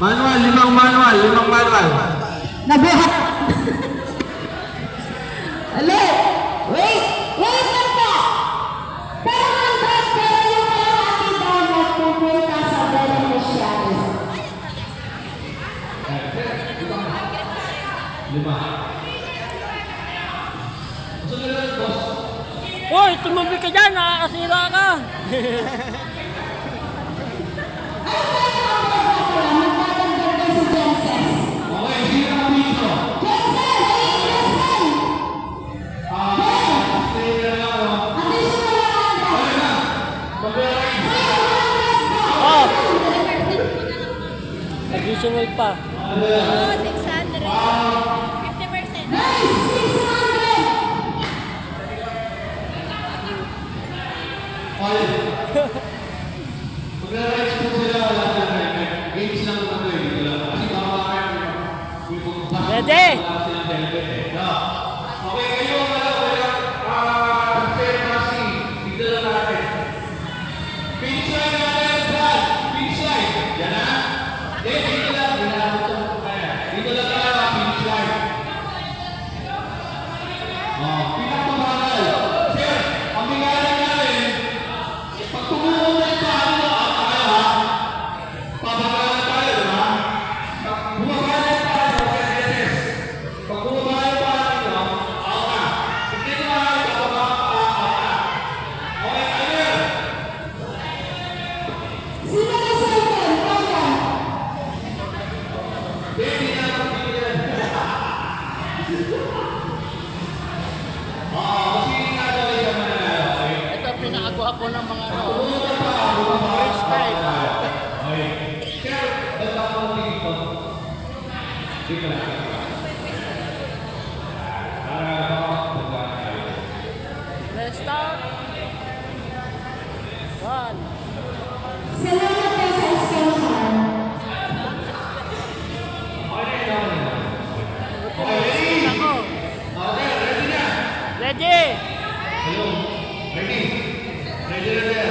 Manual, limang manual. Nabuhat. Alay! Wait lang po! 400 pero yung kalahati daw magpupunta sa beneficiary. Lima. Hoy, tumabi ka dyan, nakakasira ka. Oh! Additional pa. Oo, 600. 50%. Mag-rides po sila, wala sila helmet. Games lang naman ito eh. Kasi baka Ready? wala silang helmet eh. Okay, kayo fair passing. Dito lang natin. Finish line natin, Brad. Finish line. Yan na. Dito lang. Dito lang tayo, finish line. Pinagpabagal. Sir, ang bigalan natin, pag tumuho na ito, pabagalan tayo, di ba? Pag bumagalan tayo, pag bumagalan tayo, out na. Hindi na out na. Okay, timer. Sino na sa inyo? Hindi na pagbibilan. Kasi nga daw ay naman na. Ito pinakagwapo ng mga ano. First time. Okay. Sir, dapat mo dito. Dito lang. Let's start. One. Salamat po sa sponsor. Ako. Okay, ready na. Ready? Hello. Ready? Ready na sir.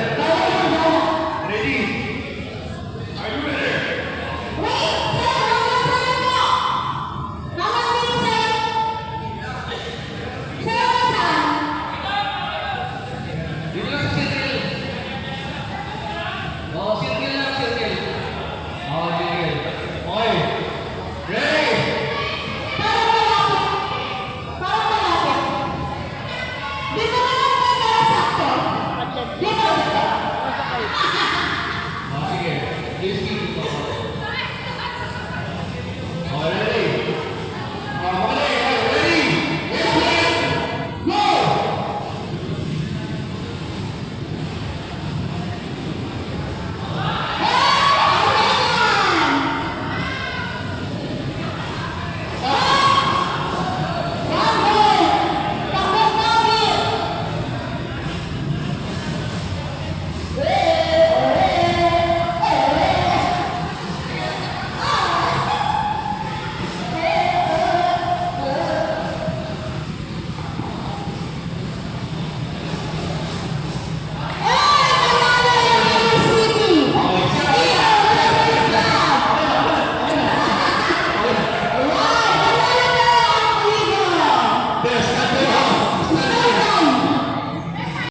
Ready? Are you ready? Dito lang sa circle. Circle lang, circle. Circle. Okay. Ready? Sige. Please keep